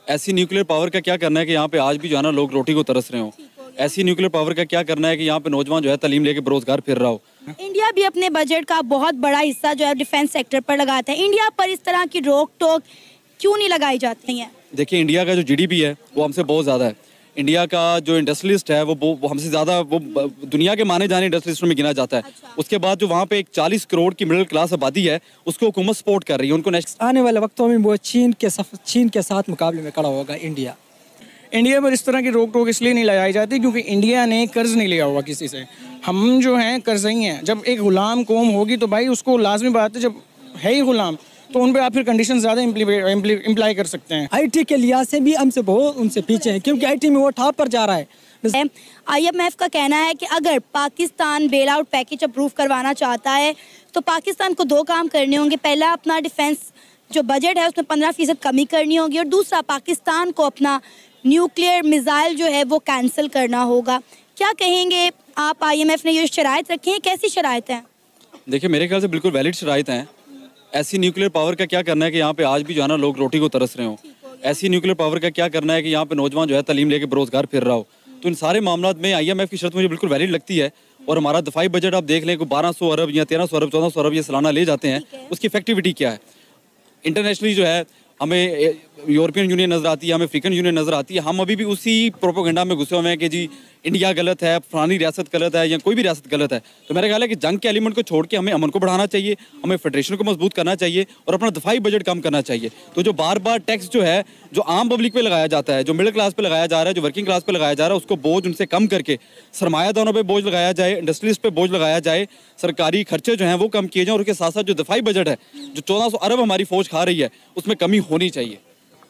ऐसी nuclear power का क्या करना है कि यहाँ पे आज भी जो है ना लोग रोटी को तरस रहे हो। ऐसी न्यूक्लियर पावर का क्या करना है कि यहाँ पे नौजवान जो है तालीम लेके बेरोजगार फिर रहा हो। इंडिया भी अपने बजट का बहुत बड़ा हिस्सा जो है डिफेंस सेक्टर पर लगाता है। इंडिया पर इस तरह की रोक टोक क्यों नहीं लगाई जाती है? देखिए, इंडिया का जो जीडीपी है वो हमसे बहुत ज़्यादा है। इंडिया का जो इंडस्ट्रियलिस्ट है वो हमसे ज़्यादा, वो दुनिया के माने जाने इंडस्ट्रियलिस्टों में गिना जाता है। अच्छा। उसके बाद जो वहाँ पे एक 40 करोड़ की मिडिल क्लास आबादी है उसको हुकूमत सपोर्ट कर रही है। उनको आने वाले वक्तों में वो चीन के साथ मुकाबले में खड़ा होगा। इंडिया पर इस तरह की रोक टोक इसलिए नहीं लगाई जाती क्योंकि इंडिया ने कर्ज नहीं लिया हुआ किसी से। हम जो हैं कर्जई हैं। जब एक गुलाम कौम होगी तो भाई उसको लाजमी बात है, जब है ही गुलाम तो उन पे आप फिर कंडीशन ज़्यादा इम्प्लाई कर सकते हैं। आईटी के लिहाज से भी हमसे बहुत उनसे पीछे हैं क्योंकि आईटी में वो ठाप पर जा रहा है। IMF का कहना है कि अगर Pakistan bail out package approve करवाना चाहता है तो पाकिस्तान को 2 काम करने होंगे। पहला, अपना डिफेंस जो बजट है उसमें 15% कमी करनी होगी, और दूसरा, पाकिस्तान को अपना न्यूक्लियर मिसाइल जो है वो कैंसिल करना होगा। क्या कहेंगे आप? IMF ने ये शराइत रखी हैं, कैसी शराइत हैं? देखिए, मेरे ख्याल से बिल्कुल वैलिड शराइत हैं। ऐसी न्यूक्लियर पावर का क्या करना है कि यहाँ पे आज भी जो है ना लोग रोटी को तरस रहे हो। ऐसी न्यूक्लियर पावर का क्या करना है कि यहाँ पे नौजवान जो है तालीम लेके बेरोजगार फिर रहा हो। तो इन सारे मामलों में IMF की शर्त मुझे बिल्कुल वैलिड लगती है। और हमारा दफाई बजट आप देख लें को 1200 अरब या 1300 अरब 1400 अरब ये सालाना ले जाते हैं। उसकी इफेक्टिविटी क्या है? इंटरनेशनली जो है हमें यूरोपियन यूनियन नज़र आती है, हमें अफ्रीकन यूनियन नज़र आती है। हम अभी भी उसी प्रोपोगंडा में घुसे हुए हैं कि जी इंडिया गलत है, फलानी रियासत गलत है या कोई भी रियासत गलत है। तो मेरा ख्याल है कि जंग के एलिमेंट को छोड़ के हमें अमन को बढ़ाना चाहिए, हमें फेडरेशन को मजबूत करना चाहिए और अपना दफाई बजट कम करना चाहिए। तो जो बार बार टैक्स जो है जो आम पब्लिक पे लगाया जाता है, जो मिडिल क्लास पे लगाया जा रहा है, जो वर्किंग क्लास पे लगाया जा रहा है, उसको बोझ उनसे कम करके सरमायादारों पे बोझ लगाया जाए, इंडस्ट्रीज पे बोझ लगाया जाए, सरकारी खर्चे जो हैं वो कम किए जाएँ। और उसके साथ साथ जो दफाई बजट है जो 1400 अरब हमारी फौज खा रही है उसमें कमी होनी चाहिए।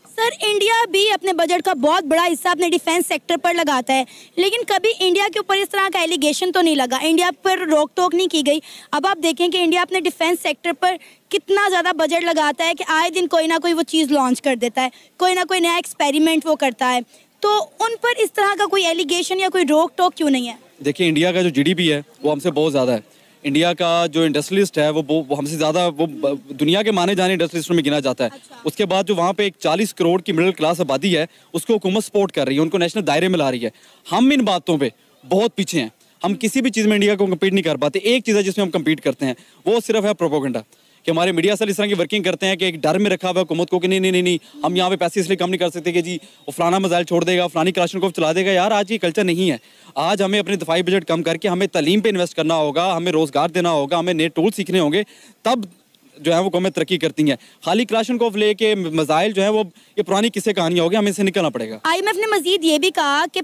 सर, इंडिया भी अपने बजट का बहुत बड़ा हिस्सा अपने डिफेंस सेक्टर पर लगाता है, लेकिन कभी इंडिया के ऊपर इस तरह का एलिगेशन तो नहीं लगा, इंडिया पर रोक टोक नहीं की गई। अब आप देखें कि इंडिया अपने डिफेंस सेक्टर पर कितना ज़्यादा बजट लगाता है कि आए दिन कोई ना कोई वो चीज़ लॉन्च कर देता है, कोई ना कोई नया एक्सपेरिमेंट वो करता है। तो उन पर इस तरह का कोई एलिगेशन या कोई रोक टोक क्यों नहीं है? देखिए, इंडिया का जो GDP है वो हमसे बहुत ज़्यादा है। इंडिया का जो इंडस्ट्रियलिस्ट है वो हमसे ज़्यादा, वो दुनिया के माने जाने इंडस्ट्रियलिस्टों में गिना जाता है। अच्छा। उसके बाद जो वहाँ पे एक 40 करोड़ की मिडिल क्लास आबादी है उसको हुकूमत सपोर्ट कर रही है, उनको नेशनल दायरे में ला रही है। हम इन बातों पे बहुत पीछे हैं। हम किसी भी चीज़ में इंडिया को कम्पीट नहीं कर पाते। एक चीज़ है जिसमें हम कम्पीट करते हैं, वो सिर्फ है प्रोपोगंडा। कि हमारे मीडिया सेल इस तरह की वर्किंग करते हैं कि एक डर में रखा हुआ हुकूमत को कि नहीं हम यहाँ पे पैसे इसलिए कम नहीं कर सकते कि जी वो फलाना मिसाइल छोड़ देगा, फलानी कलाशनकोव चला देगा। यार, आज ये कल्चर नहीं है। आज हमें अपने दफाई बजट कम करके हमें तालीम पे इन्वेस्ट करना होगा, हमें रोज़गार देना होगा, हमें नए टूल सीखने होंगे, तब जो है वो कौमें तरक्की करती हैं। खाली कलाशनकोव लेके मिसाइल जो है वो ये पुरानी किस्से कहानियाँ होगी, हमें इससे निकलना पड़ेगा। IMF ने मजीद ये भी कहा कि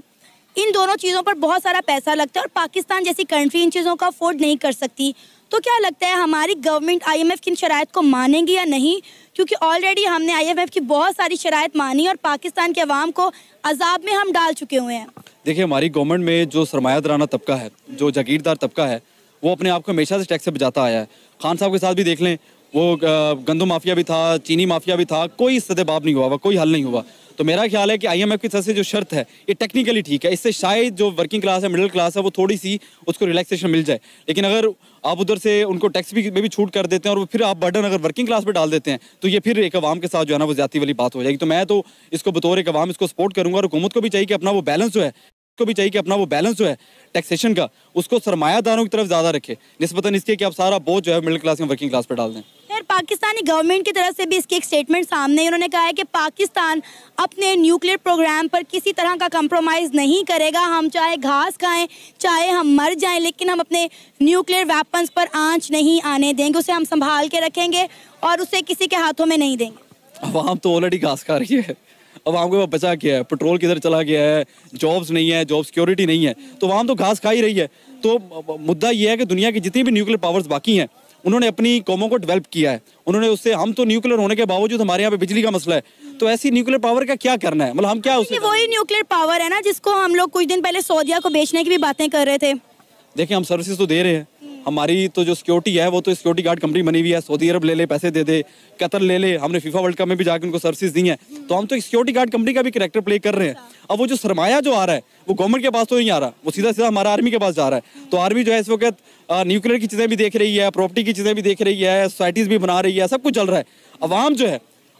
इन दोनों चीज़ों पर बहुत सारा पैसा लगता है और पाकिस्तान जैसी कंट्री इन चीज़ों का अफोर्ड नहीं कर सकती। तो क्या लगता है हमारी गवर्नमेंट IMF की इन शराइत को मानेगी या नहीं? क्योंकि ऑलरेडी हमने IMF की बहुत सारी शराइत मानी और पाकिस्तान के अवाम को अजाब में हम डाल चुके हुए हैं। देखिए, हमारी गवर्नमेंट में जो सरमायादाराना तबका है, जो जागीरदार तबका है, वो अपने आप को हमेशा से टैक्स से बचाता आया है। खान साहब के साथ भी देख लें, वो गंदम माफिया भी था, चीनी माफिया भी था, कोई सदेबाब नहीं हुआ, कोई हल नहीं हुआ। तो मेरा ख्याल है कि IMF की तरफ से जो शर्त है ये टेक्निकली ठीक है, इससे शायद जो वर्किंग क्लास है, मिडिल क्लास है, वो थोड़ी सी उसको रिलैक्सेशन मिल जाए। लेकिन अगर आप उधर से उनको टैक्स में भी छूट कर देते हैं और फिर आप बर्डन अगर वर्किंग क्लास पे डाल देते हैं तो ये फिर एक अवाम के साथ जो है ना वो ज्यादती वाली बात हो जाएगी। तो मैं तो इसको बतौर एक अवाम इसको सपोर्ट करूंगा और हुकूमत को भी चाहिए कि अपना वो बैलेंस जो है टैक्सेशन का, उसको सरमायादारों की तरफ ज़्यादा रखे निस्बतन इसके कि आप सारा बोझ जो है मिडिल क्लास या वर्किंग क्लास पर डाल दें। खैर, पाकिस्तानी गवर्नमेंट की तरफ से भी इसकी एक स्टेटमेंट सामने है। उन्होंने कहा है कि पाकिस्तान अपने न्यूक्लियर प्रोग्राम पर किसी तरह का कंप्रोमाइज़ नहीं करेगा। हम चाहे घास खाएं, चाहे हम मर जाएं, लेकिन हम अपने न्यूक्लियर वेपन्स पर आंच नहीं आने देंगे। उसे हम संभाल के रखेंगे और उसे किसी के हाथों में नहीं देंगे। अवाम तो ऑलरेडी घास खा रही है। अवाम को बचा क्या है? पेट्रोल किधर चला गया है, जॉब्स नहीं है, जॉब सिक्योरिटी नहीं है, तो अवाम तो घास खा ही रही है। तो मुद्दा ये है कि दुनिया की जितनी भी न्यूक्लियर पावर्स बाकी हैं उन्होंने अपनी कौमों को डेवलप किया है, उन्होंने उससे, हम तो न्यूक्लियर होने के बावजूद हमारे यहाँ पे बिजली का मसला है, तो ऐसी न्यूक्लियर पावर का क्या करना है? मतलब हम क्या उससे, वही न्यूक्लियर पावर है ना जिसको हम लोग कुछ दिन पहले सऊदीया को बेचने की भी बातें कर रहे थे। देखिए, हम सर्विसेज तो दे रहे हैं, हमारी तो जो सिक्योरिटी है वो तो सिक्योरिटी गार्ड कंपनी बनी हुई है। सऊदी अरब ले ले, पैसे दे दे, कतर ले ले, हमने फीफा वर्ल्ड कप में भी जाकर उनको सर्विसेज दी हैं, तो हम तो सिक्योरिटी गार्ड कंपनी का भी कैरेक्टर प्ले कर रहे हैं। अब वो जो सरमाया जो आ रहा है वो गवर्नमेंट के पास तो नहीं आ रहा, वो सीधा सीधा हमारा आर्मी के पास जा रहा है। तो आर्मी जो है इस वक्त न्यूक्लियर की चीज़ें भी देख रही है, प्रॉपर्टी की चीज़ें भी देख रही है, सोसाइटीज़ भी बना रही है, सब कुछ चल रहा है। अवाम जो है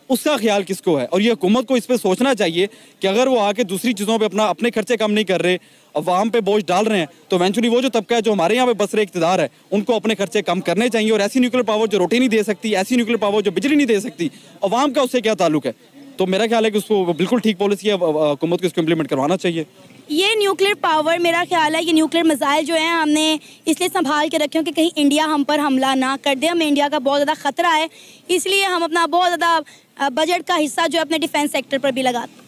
उसका ख्याल किसको है? और ये हुकूमत को इस पर सोचना चाहिए कि अगर वो आके दूसरी चीज़ों पे अपने खर्चे कम नहीं कर रहे, अवाम पे बोझ डाल रहे हैं, तो इवेंचुअली वो जो तबका है जो हमारे यहाँ पे बस रहे इक़्तिदार है, उनको अपने खर्चे कम करने चाहिए। और ऐसी न्यूक्लियर पावर जो रोटी नहीं दे सकती, ऐसी न्यूक्लियर पावर जो बिजली नहीं दे सकती, अवाम का उससे क्या ताल्लुक है? तो मेरा ख्याल है कि उसको बिल्कुल ठीक पॉलिसी है, हुकूमत को इसको इम्प्लीमेंट करवाना चाहिए। ये न्यूक्लियर पावर, मेरा ख्याल है ये न्यूक्लियर मिसाइल जो हैं हमने इसलिए संभाल के रखे हो कि कहीं इंडिया हम पर हमला ना कर दे। हमें इंडिया का बहुत ज़्यादा ख़तरा है, इसलिए हम अपना बहुत ज़्यादा बजट का हिस्सा जो है अपने डिफेंस सेक्टर पर भी लगाते हैं।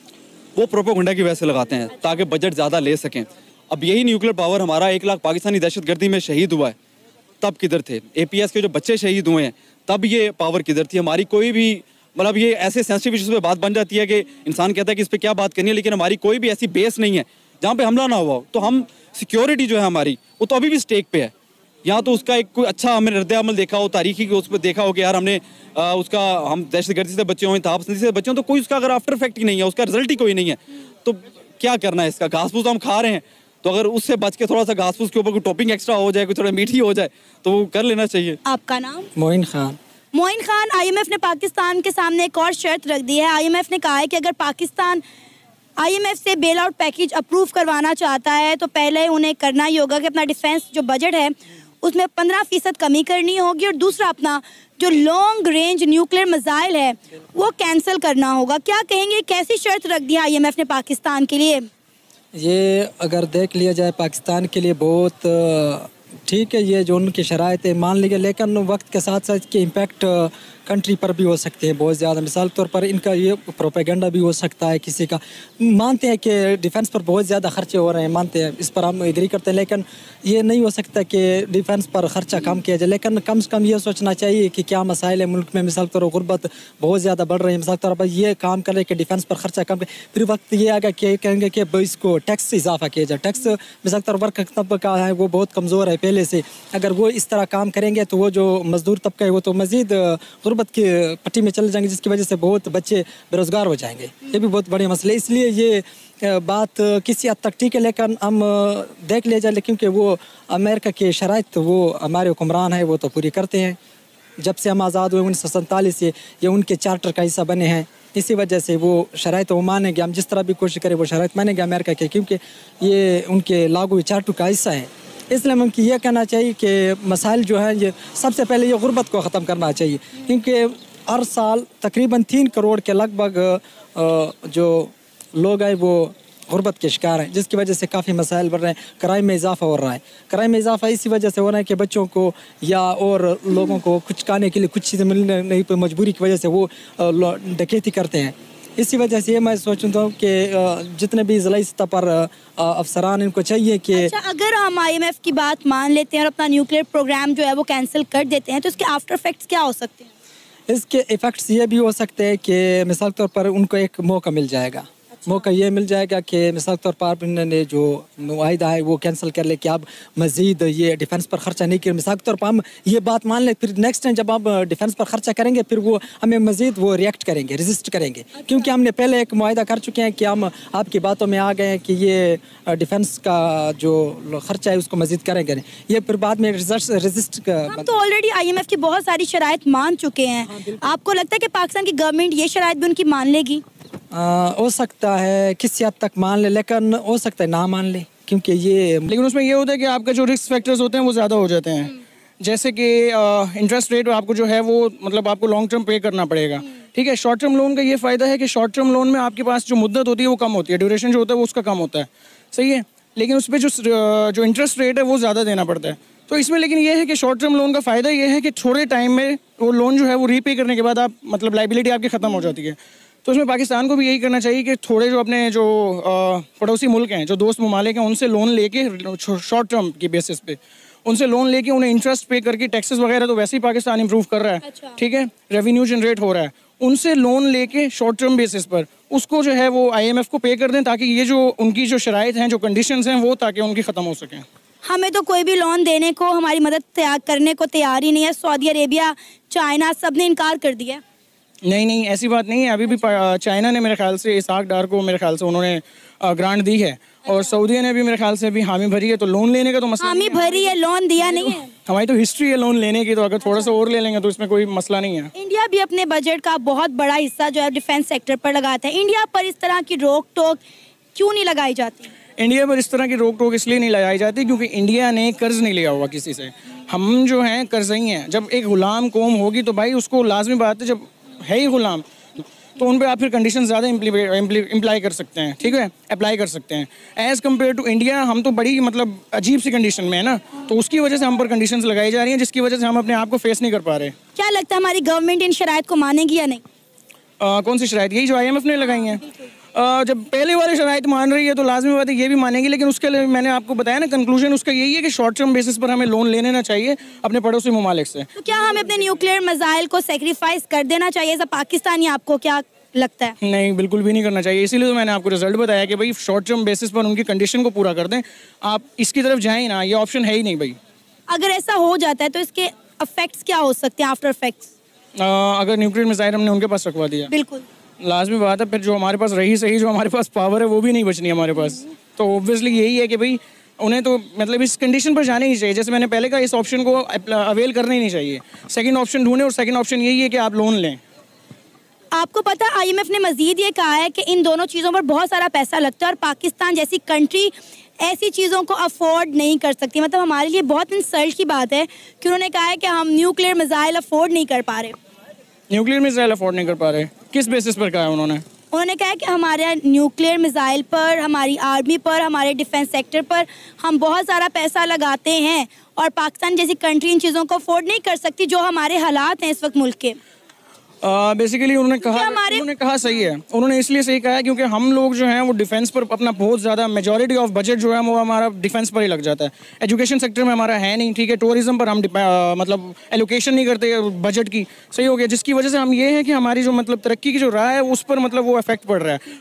वो प्रोपेगेंडा की वजह से लगाते हैं ताकि बजट ज़्यादा ले सकें। अब यही न्यूक्लियर पावर हमारा 1 लाख पाकिस्तानी दहशतगर्दी में शहीद हुआ है, तब किधर थे? APS के जो बच्चे शहीद हुए हैं, तब ये पावर किधर थी? हमारी कोई भी मतलब ये ऐसे सेंसिटिव इशूज़ पे बात बन जाती है कि इंसान कहता है कि इस पर क्या बात करनी है, लेकिन हमारी कोई भी ऐसी बेस नहीं है जहाँ पे हमला ना हुआ हो। तो हम सिक्योरिटी जो है हमारी, वो तो अभी भी स्टेक पे है। यहाँ तो उसका एक कोई अच्छा हमें रद्द-ए-अमल देखा हो, तारीखी को उस पर देखा हो कि यार हमने उसका हम दहशतगर्दी से बच्चे हों, इंतहापसंदी से बच्चे हों, तो कोई उसका अगर आफ्टर इफेक्ट ही नहीं है, उसका रिजल्ट ही कोई नहीं है, तो क्या करना है इसका? घास फूस हम खा रहे हैं, तो अगर उससे बच के थोड़ा सा घास फूस के ऊपर कोई टॉपिंग एक्स्ट्रा हो जाए, कोई थोड़ा मीठी हो जाए, तो वो कर लेना चाहिए। आपका नाम? मोइन खान। मोइन खान, IMF ने पाकिस्तान के सामने एक और शर्त रख दी है। IMF ने कहा है कि अगर पाकिस्तान IMF से बेल आउट पैकेज अप्रूव करवाना चाहता है तो पहले उन्हें करना ही होगा कि अपना डिफेंस जो बजट है उसमें 15% कमी करनी होगी, और दूसरा अपना जो लॉन्ग रेंज न्यूक्लियर मिसाइल है वो कैंसिल करना होगा। क्या कहेंगे, कैसी शर्त रख दी है IMF ने पाकिस्तान के लिए? ये अगर देख लिया जाए पाकिस्तान के लिए बहुत ठीक है, ये जो उनकी शराइत है मान लीजिए, लेकिन वक्त के साथ साथ इसके इम्पैक्ट कंट्री पर भी हो सकते हैं बहुत ज़्यादा। मिसाल के तौर पर इनका ये प्रोपेगेंडा भी हो सकता है किसी का। मानते हैं कि डिफेंस पर बहुत ज़्यादा खर्चे हो रहे हैं, मानते हैं, इस पर हम एग्री करते हैं, लेकिन ये नहीं हो सकता कि डिफेंस पर ख़र्चा कम किया जाए। लेकिन कम से कम ये सोचना चाहिए कि क्या मसाइल है मुल्क में। मिसाल के तौर पर गुर्बत बहुत ज़्यादा बढ़ रही है, मिसाल के तौर पर ये काम करें कि डिफेंस पर खर्चा कम करें। फिर वक्त ये आएगा कि कहेंगे कि इसको टैक्स से इजाफा किया जाए। टैक्स मिसाल के तौर पर वर्क तबका है वो बहुत कमज़ोर है पहले से, अगर वो इस तरह काम करेंगे तो वो जो मजदूर तबका है वो तो मज़ीद गुर्बत की पट्टी में चले जाएंगे, जिसकी वजह से बहुत बच्चे बेरोज़गार हो जाएंगे। ये भी बहुत बड़े मसले, इसलिए ये बात किसी हद तक ठीक है, लेकिन हम देख ले जाए क्योंकि वो अमेरिका के शराइत वो हमारे हुक्मरान है वो तो पूरी करते हैं। जब से हम आज़ाद हुए 1947 से ये उनके चार्टर का हिस्सा बने हैं, इसी वजह से वो शराइत वो मानेंगे। हम जिस तरह भी कोशिश करें वो शराइत मानेंगे अमेरिका के, क्योंकि ये उनके लागू चार्टर का हिस्सा है। इसलिए हमको ये कहना चाहिए कि मसाइल जो हैं ये सबसे पहले ये गुर्बत को ख़त्म करना चाहिए, क्योंकि हर साल तकरीबन 3 करोड़ के लगभग जो लोग हैं वो गुर्बत के शिकार हैं, जिसकी वजह से काफ़ी मसाइल बढ़ रहे हैं। क्राइम में इजाफा हो रहा है। क्राइम में इजाफा इसी वजह से हो रहा है कि बच्चों को या और लोगों को कुछ खाने के लिए कुछ चीज़ें मिलने नहीं, तो मजबूरी की वजह से वो डकैती करते हैं। इसी वजह से मैं सोचता हूँ कि जितने भी ज़िला सतह पर अफसरान इनको चाहिए कि अच्छा, अगर हम IMF की बात मान लेते हैं और अपना न्यूक्लियर प्रोग्राम जो है वो कैंसिल कर देते हैं, तो इसके आफ्टर इफेक्ट्स क्या हो सकते हैं? इसके इफ़ेक्ट्स ये भी हो सकते हैं कि मिसाल के तौर पर उनको एक मौका मिल जाएगा। मौका ये मिल जाएगा कि मिसाल के तौर पर इन्होंने जो मुआहिदा है वो कैंसिल कर ले कि अब मज़ीद ये डिफेंस पर ख़र्चा नहीं किया। मिसाल के तौर पर हम ये बात मान लें, फिर नेक्स्ट टाइम जब आप डिफेंस पर ख़र्चा करेंगे फिर वो हमें मज़ीद वो रिएक्ट करेंगे, रेजिस्ट करेंगे। क्योंकि हमने पहले एक मुआहिदा कर चुके हैं कि हम आपकी बातों में आ गए हैं कि ये डिफेंस का जो ख़र्चा है उसको मज़ीद करेंगे, ये फिर बाद में रेजिस्ट। हम तो ऑलरेडी IMF की बहुत सारी शराइत मान चुके हैं। आपको लगता है कि पाकिस्तान की गवर्नमेंट ये शराइत भी उनकी मान लेगी? हो सकता है किसी हद तक मान ले, लेकिन हो सकता है ना मान ले, क्योंकि ये लेकिन उसमें ये होता है कि आपका जो रिस्क फैक्टर्स होते हैं वो ज़्यादा हो जाते हैं। जैसे कि इंटरेस्ट रेट आपको जो है वो मतलब आपको लॉन्ग टर्म पे करना पड़ेगा, ठीक है। शॉर्ट टर्म लोन का ये फ़ायदा है कि शॉर्ट टर्म लोन में आपके पास जो मुद्दत होती है वो कम होती है, ड्यूरेशन जो होता है वो उसका कम होता है, सही है। लेकिन उस पर जो इंटरेस्ट रेट है वो ज़्यादा देना पड़ता है। तो इसमें लेकिन ये है कि शॉर्ट टर्म लोन का फ़ायदा ये है कि थोड़े टाइम में वो लोन जो है वो रीपे करने के बाद आप मतलब लाइबिलिटी आपकी ख़त्म हो जाती है। तो उसमें पाकिस्तान को भी यही करना चाहिए कि थोड़े जो अपने जो पड़ोसी मुल्क हैं, जो दोस्त ममालिक हैं, उनसे लोन लेके शॉर्ट टर्म की बेसिस पे उनसे लोन लेके उन्हें इंटरेस्ट पे करके, टैक्सेस वगैरह तो वैसे ही पाकिस्तान इंप्रूव कर रहा है, ठीक है, रेवेन्यू जनरेट हो रहा है, उनसे लोन लेके शॉर्ट टर्म बेसिस पर उसको जो है वो IMF को पे कर दें, ताकि ये जो उनकी जो शराइत हैं, जो कंडीशंस हैं वो ताकि उनकी ख़त्म हो सकें। हमें तो कोई भी लोन देने को, हमारी मदद करने को तैयार ही नहीं है। सऊदी अरेबिया, चाइना, सब ने इनकार कर दिया। नहीं, ऐसी बात नहीं है। अभी भी चाइना ने मेरे ख्याल से इसाक डार को मेरे ख्याल से उन्होंने ग्रांट दी है, और सऊदी ने भी मेरे ख्याल से अभी हामी भरी है। तो लोन लेने का तो मसला हामी भरी है, लोन दिया नहीं है। हमारी तो हिस्ट्री है लोन लेने की, तो अगर थोड़ा सा और ले लेंगे तो इसमें कोई मसला नहीं है। इंडिया भी अपने बजट का बहुत बड़ा हिस्सा जो है डिफेंस सेक्टर पर लगाता है। इंडिया पर इस तरह की रोक टोक क्यों नहीं लगाई जाती? इंडिया पर इस तरह की रोक टोक इसलिए नहीं लगाई जाती क्योंकि इंडिया ने कर्ज नहीं लिया हुआ किसी से। हम जो हैं कर्ज़ई हैं। जब एक गुलाम कौम होगी तो भाई उसको लाजमी बात है, जब है ही गुलाम तो उन पे आप फिर कंडीशन ज़्यादा इम्प्लाई कर सकते हैं, ठीक है, अप्लाई कर सकते हैं। एज़ कम्पेयर टू इंडिया हम तो बड़ी मतलब अजीब सी कंडीशन में है ना, तो उसकी वजह से हम पर कंडीशंस लगाई जा रही हैं जिसकी वजह से हम अपने आप को फेस नहीं कर पा रहे। क्या लगता है हमारी गवर्नमेंट इन शराइत को मानेगी या नहीं? कौन सी शराइत? यही जो IMF ने लगाई हैं। जब पहले वाली शराइत मान रही है तो लाजमी बात है ये भी मानेंगी, लेकिन उसके लिए मैंने आपको बताया ना, कंक्लूजन उसका यही है कि शॉर्ट टर्म बेसिस पर हमें लोन ले लेना चाहिए अपने पड़ोसी ममालिक से। तो क्या हमें अपने न्यूक्लियर मिसाइल को सेक्रीफाइस कर देना चाहिए एज अ पाकिस्तानी? आपको क्या लगता है? नहीं, बिल्कुल भी नहीं करना चाहिए। इसीलिए तो मैंने आपको रिजल्ट बताया कि भाई शॉर्ट टर्म बेसिस पर उनकी कंडीशन को पूरा कर दें, आप इसकी तरफ जाएं ना, ये ऑप्शन है ही नहीं भाई। अगर ऐसा हो जाता है तो इसके इफेक्ट्स क्या हो सकते हैं, आफ्टर इफेक्ट्स? अगर न्यूक्लियर मिसाइल हमने उनके पास रखवा दिया, बिल्कुल लाजमी बात है फिर जो हमारे पास रही सही, जो हमारे पास पावर है वो भी नहीं बचनी हमारे पास। तो ऑब्वियसली यही है कि भाई उन्हें तो मतलब इस कंडीशन पर जाना ही चाहिए। जैसे मैंने पहले कहा, इस ऑप्शन को अवेल करना ही नहीं चाहिए। सेकंड ऑप्शन ढूंढें, और सेकंड ऑप्शन यही है कि आप लोन लें। आपको पता है IMF ने मजीद ये कहा है कि इन दोनों चीज़ों पर बहुत सारा पैसा लगता है और पाकिस्तान जैसी कंट्री ऐसी चीज़ों को अफोर्ड नहीं कर सकती। मतलब हमारे लिए बहुत इंसल्ट की बात है कि उन्होंने कहा है कि हम न्यूक्लियर मिसाइल अफोर्ड नहीं कर पा रहे। न्यूक्लियर मिसाइल अफोर्ड नहीं कर पा रहे? किस बेसिस पर कहा है उन्होंने? उन्होंने कहा है कि हमारे न्यूक्लियर मिसाइल पर, हमारी आर्मी पर, हमारे डिफेंस सेक्टर पर हम बहुत सारा पैसा लगाते हैं और पाकिस्तान जैसी कंट्री इन चीज़ों को अफोर्ड नहीं कर सकती, जो हमारे हालात हैं इस वक्त मुल्क के। बेसिकली उन्होंने कहा सही है। उन्होंने इसलिए सही कहा है क्योंकि हम लोग जो हैं वो डिफेंस पर अपना बहुत ज़्यादा मेजॉरिटी ऑफ बजट जो है वो हमारा डिफेंस पर ही लग जाता है। एजुकेशन सेक्टर में हमारा है नहीं, ठीक है, टूरिज्म पर हम मतलब एलोकेशन नहीं करते बजट की, सही हो गया, जिसकी वजह से हम ये है कि हमारी जो मतलब तरक्की की जो राह है उस पर मतलब वो इफेक्ट पड़ रहा है।